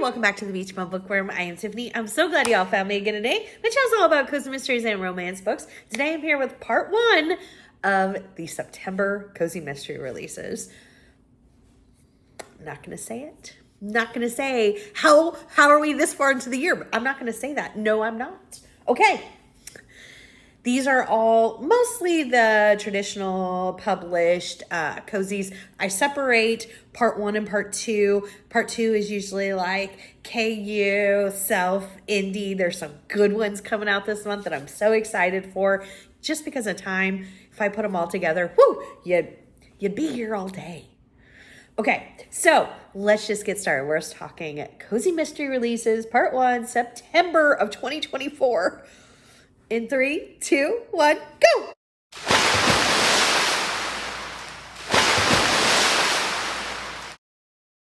welcome back to the Beach Bum Bookworm. I am Tiffany. I'm so glad y'all found me again today. My channel's all about cozy mysteries and romance books. Today I'm here with part 1 of the September cozy mystery releases. I'm not going to say it. I'm not going to say how are we this far into the year. I'm not going to say that. No, I'm not. Okay. These are all mostly the traditional published cozies. I separate part 1 and part 2. Part 2 is usually like KU, self, indie. There's some good ones coming out this month that I'm so excited for. Just because of time, if I put them all together, whoo, you'd be here all day. Okay, so let's just get started. We're talking cozy mystery releases, part 1, September of 2024. In 3, 2, 1, go!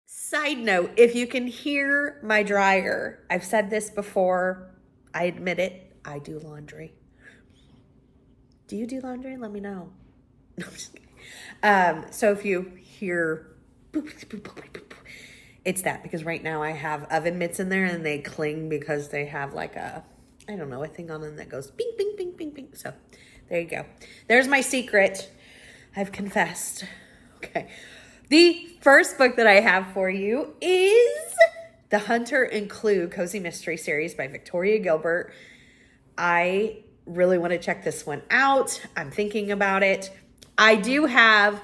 Side note, if you can hear my dryer, I've said this before, I admit it, I do laundry. Do you do laundry? Let me know. No, I'm just kidding. So if you hear boop, boop, boop, boop, boop, it's that, because right now I have oven mitts in there and they cling because they have like a thing on them that goes bing, bing, bing, bing, bing. So there you go. There's my secret. I've confessed. Okay. The first book that I have for you is The Hunter and Clue Cozy Mystery Series by Victoria Gilbert. I really want to check this one out. I'm thinking about it. I do have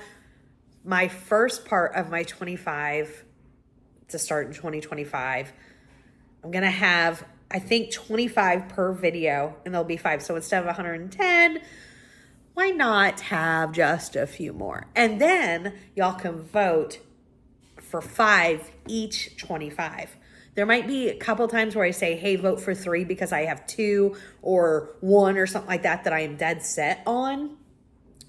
my first part of my 25 to start in 2025. I'm going to have, I think, 25 per video, and there'll be 5. So instead of 110, why not have just a few more? And then y'all can vote for 5 each 25. There might be a couple times where I say, hey, vote for 3 because I have 2 or 1 or something like that I am dead set on.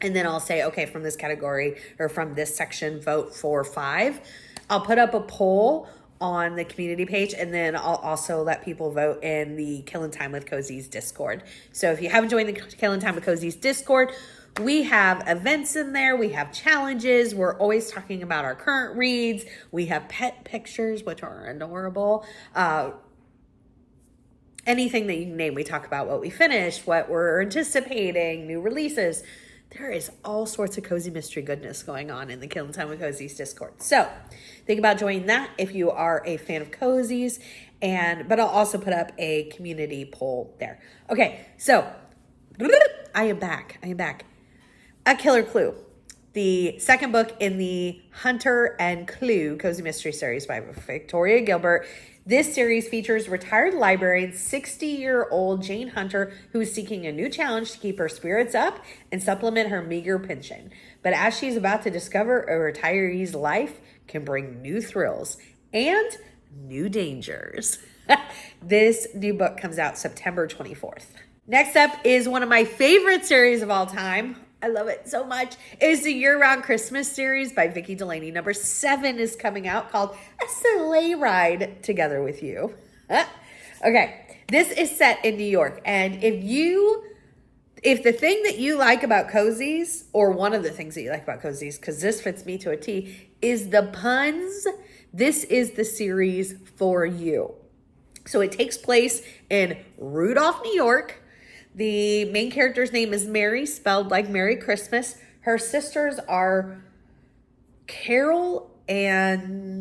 And then I'll say, okay, from this category or from this section, vote for 5. I'll put up a poll on the community page, and then I'll also let people vote in the Killing Time with Cozies Discord. So if you haven't joined the Killing Time with Cozies Discord, we have events in there. We have challenges. We're always talking about our current reads. We have pet pictures, which are adorable. Anything that you can name, we talk about what we finished, what we're anticipating, new releases. There is all sorts of cozy mystery goodness going on in the Killing Time with Cozies Discord. So think about joining that if you are a fan of cozies, but I'll also put up a community poll there. Okay, so I am back. A Killer Clue, the second book in the Hunter and Clue Cozy Mystery Series by Victoria Gilbert. This series features retired librarian, 60-year-old Jane Hunter, who is seeking a new challenge to keep her spirits up and supplement her meager pension. But as she's about to discover, a retiree's life can bring new thrills and new dangers. This new book comes out September 24th. Next up is one of my favorite series of all time. I love it so much. It is the Year-Round Christmas series by Vicki Delaney. Number 7 is coming out, called A Sleigh Ride Together with You. Okay, this is set in New York. And if the thing that you like about cozies, or one of the things that you like about cozies, because this fits me to a T, is the puns, this is the series for you. So it takes place in Rudolph, New York. The main character's name is Mary, spelled like Merry Christmas. Her sisters are Carol and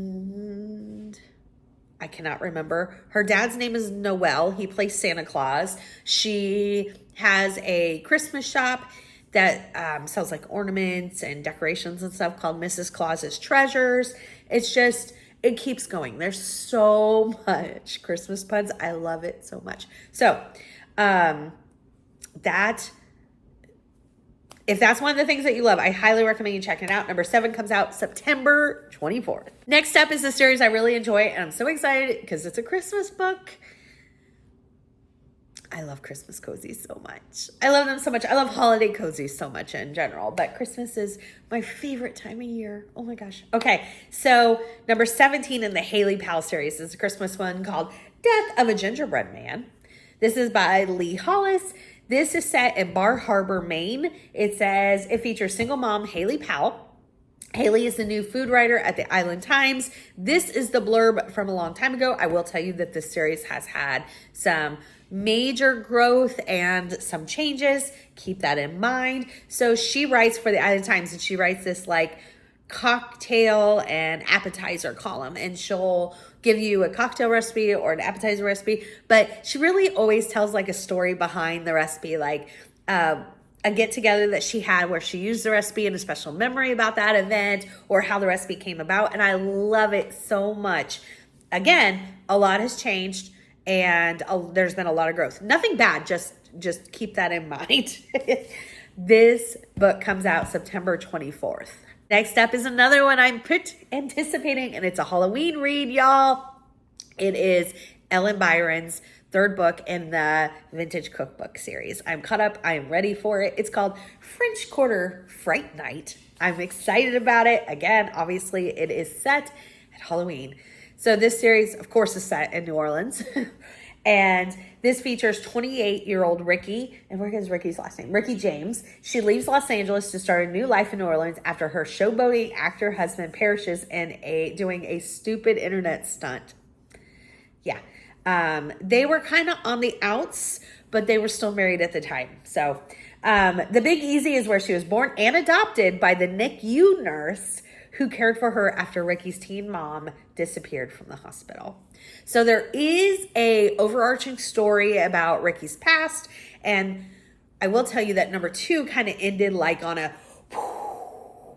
I cannot remember. Her dad's name is Noel. He plays Santa Claus. She has a Christmas shop that sells like ornaments and decorations and stuff called Mrs. Claus's Treasures. It keeps going. There's so much Christmas puns. I love it so much. So, if that's one of the things that you love, I highly recommend you checking it out. Number 7 comes out September 24th. Next up is a series I really enjoy, and I'm so excited because it's a Christmas book. I love Christmas cozies so much. I love them so much. I love holiday cozies so much in general, but Christmas is my favorite time of year. Oh my gosh. Okay, so number 17 in the Haley Powell series is a Christmas one called Death of a Gingerbread Man. This is by Lee Hollis. This is set in Bar Harbor, Maine. It says it features single mom Haley Powell. Haley is the new food writer at the Island Times. This is the blurb from a long time ago. I will tell you that this series has had some major growth and some changes. Keep that in mind. So she writes for the Island Times, and she writes this like cocktail and appetizer column, and she'll give you a cocktail recipe or an appetizer recipe, but she really always tells like a story behind the recipe, like a get together that she had where she used the recipe and a special memory about that event or how the recipe came about. And I love it so much. Again, a lot has changed and there's been a lot of growth. Nothing bad, just keep that in mind. This book comes out September 24th. Next up is another one I'm anticipating, and it's a Halloween read, y'all. It is Ellen Byron's third book in the Vintage Cookbook series. I'm caught up. I am ready for it. It's called French Quarter Fright Night. I'm excited about it. Again, obviously, it is set at Halloween. So this series, of course, is set in New Orleans. And this features 28-year-old Ricky, and where is Ricky's last name? Ricky James. She leaves Los Angeles to start a new life in New Orleans after her showboating actor husband perishes in doing a stupid internet stunt. Yeah. They were kind of on the outs, but they were still married at the time. So the Big Easy is where she was born and adopted by the NICU nurse who cared for her after Ricky's teen mom disappeared from the hospital. So there is a overarching story about Ricky's past, and I will tell you that number 2 kind of ended like on a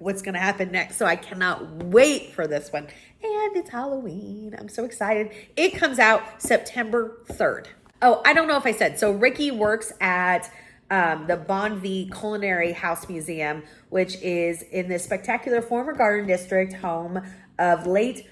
what's going to happen next. So I cannot wait for this one. And it's Halloween. I'm so excited. It comes out September 3rd. Oh, I don't know if I said. So Ricky works at the Bonvie Culinary House Museum, which is in the spectacular former garden district home of late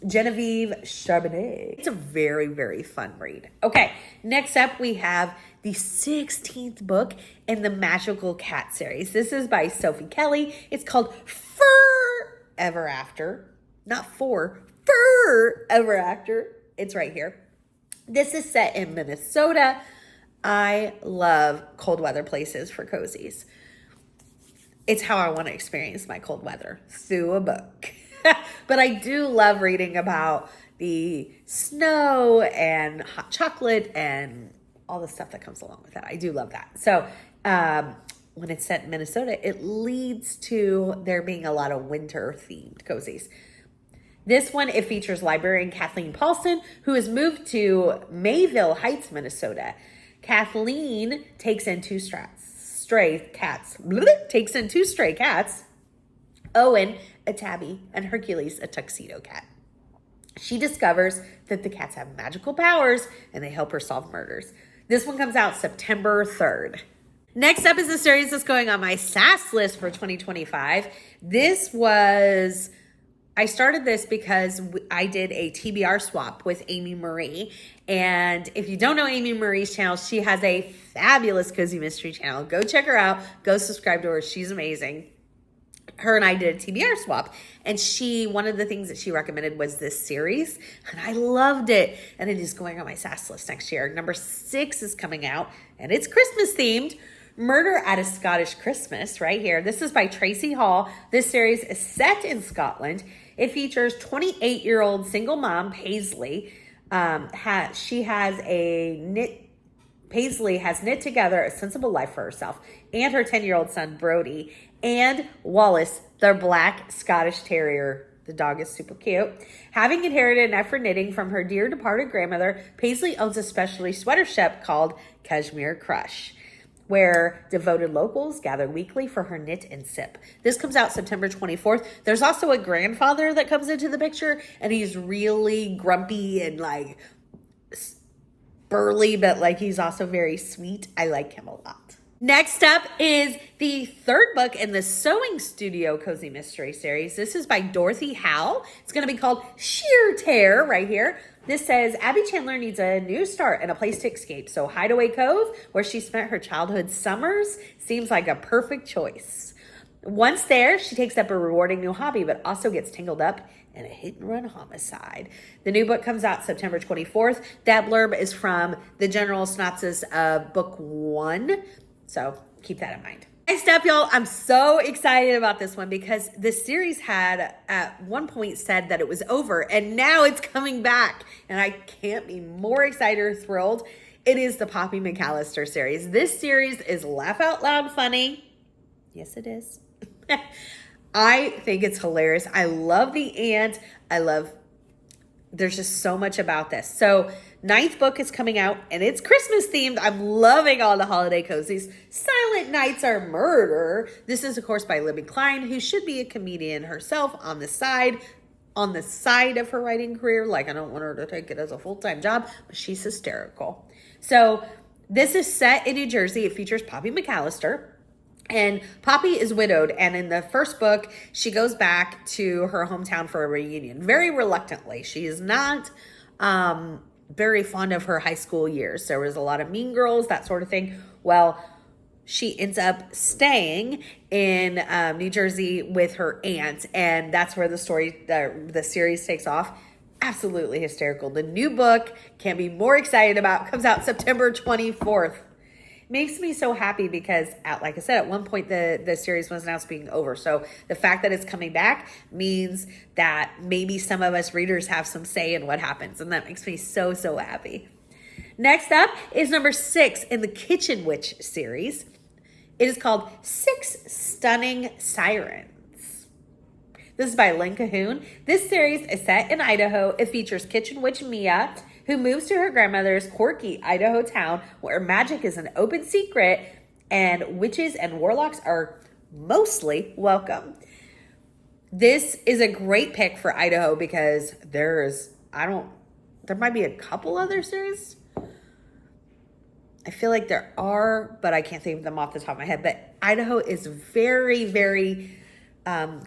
Genevieve Charbonnet. It's a very, very fun read. Okay, next up we have the 16th book in the Magical Cat series. This is by Sophie Kelly. It's called Furever After. Not Furever After. It's right here. This is set in Minnesota. I love cold weather places for cozies. It's how I want to experience my cold weather, through a book. But I do love reading about the snow and hot chocolate and all the stuff that comes along with that. I do love that. So when it's set in Minnesota, it leads to there being a lot of winter-themed cozies. This one, it features librarian Kathleen Paulson, who has moved to Mayville Heights, Minnesota. Kathleen takes in two stray cats. Owen, a tabby, and Hercules, a tuxedo cat. She discovers that the cats have magical powers and they help her solve murders. This one comes out September 3rd. Next up is a series that's going on my SAS list for 2025. I started this because I did a TBR swap with Amy Marie. And if you don't know Amy Marie's channel, she has a fabulous Cozy Mystery channel. Go check her out. Go subscribe to her. She's amazing. Her and I did a TBR swap. And one of the things that she recommended was this series. And I loved it. And it is going on my SAS list next year. Number 6 is coming out. And it's Christmas themed. Murder at a Scottish Christmas, right here. This is by Tracy Hall. This series is set in Scotland. It features 28-year-old single mom Paisley. Paisley has knit together a sensible life for herself and her 10-year-old son Brody and Wallace, their black Scottish Terrier. The dog is super cute. Having inherited an knack for knitting from her dear departed grandmother, Paisley owns a specialty sweater shop called Cashmere Crush, where devoted locals gather weekly for her knit and sip. This comes out September 24th. There's also a grandfather that comes into the picture, and he's really grumpy and like burly, but like he's also very sweet. I like him a lot. Next up is the third book in the Sewing Studio Cozy Mystery series. This is by Dorothy Howe. It's going to be called Shear Tear right here. This says, Abby Chandler needs a new start and a place to escape. So Hideaway Cove, where she spent her childhood summers, seems like a perfect choice. Once there, she takes up a rewarding new hobby, but also gets tangled up in a hit-and-run homicide. The new book comes out September 24th. That blurb is from the general synopsis of book 1. So keep that in mind. Next up, y'all, I'm so excited about this one because this series had at one point said that it was over and now it's coming back. And I can't be more excited or thrilled. It is the Poppy McAllister series. This series is laugh out loud funny. Yes, it is. I think it's hilarious. I love the aunt. There's just so much about this. So 9th book is coming out and it's Christmas themed. I'm loving all the holiday cozies. Silent Nights Are Murder. This is of course by Libby Klein, who should be a comedian herself on the side of her writing career. Like, I don't want her to take it as a full-time job, but she's hysterical. So this is set in New Jersey. It features Poppy McAllister. And Poppy is widowed, and in the first book, she goes back to her hometown for a reunion, very reluctantly. She is not very fond of her high school years. There was a lot of mean girls, that sort of thing. Well, she ends up staying in New Jersey with her aunt, and that's where the series takes off. Absolutely hysterical. The new book, can't be more excited about, comes out September 24th. Makes me so happy because, like I said, at one point the series was announced being over. So the fact that it's coming back means that maybe some of us readers have some say in what happens. And that makes me so, so happy. Next up is number 6 in the Kitchen Witch series. It is called 6 Stunning Sirens. This is by Lynn Cahoon. This series is set in Idaho. It features Kitchen Witch Mia, who moves to her grandmother's quirky Idaho town where magic is an open secret and witches and warlocks are mostly welcome. This is a great pick for Idaho because there might be a couple other series. I feel like there are, but I can't think of them off the top of my head. But Idaho is very, very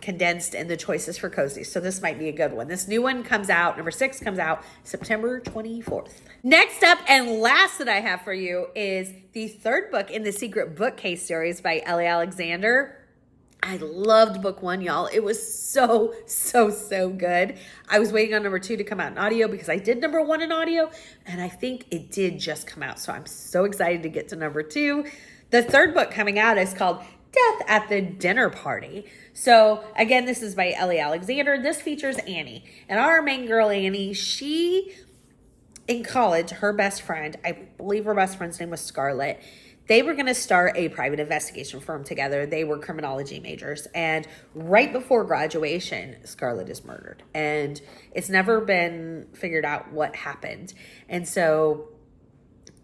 condensed in the choices for cozies. So this might be a good one. This new one comes out, number 6 comes out September 24th. Next up and last that I have for you is the 3rd book in the Secret Bookcase series by Ellie Alexander. I loved book 1, y'all. It was so, so, so good. I was waiting on number 2 to come out in audio because I did number 1 in audio and I think it did just come out. So I'm so excited to get to number 2. The 3rd book coming out is called Death at the Dinner Party. So again, this is by Ellie Alexander. This features Annie. And our main girl, Annie, in college, her best friend, I believe her best friend's name was Scarlett, they were going to start a private investigation firm together. They were criminology majors. And right before graduation, Scarlett is murdered. And it's never been figured out what happened. And so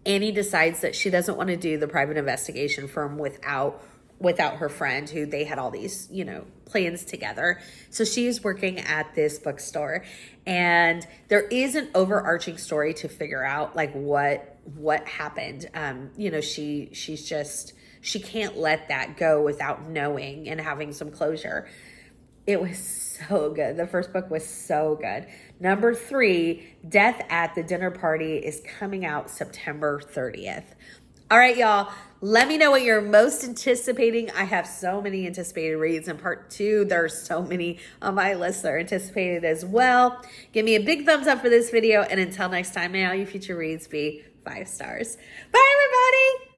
Annie decides that she doesn't want to do the private investigation firm without her friend, who they had all these, plans together. So she is working at this bookstore and there is an overarching story to figure out like what happened. She can't let that go without knowing and having some closure. It was so good. The first book was so good. Number 3, Death at the Dinner Party, is coming out September 30th. All right, y'all, let me know what you're most anticipating. I have so many anticipated reads in part 2. There's so many on my list that are anticipated as well. Give me a big thumbs up for this video. And until next time, may all you future reads be 5 stars. Bye, everybody.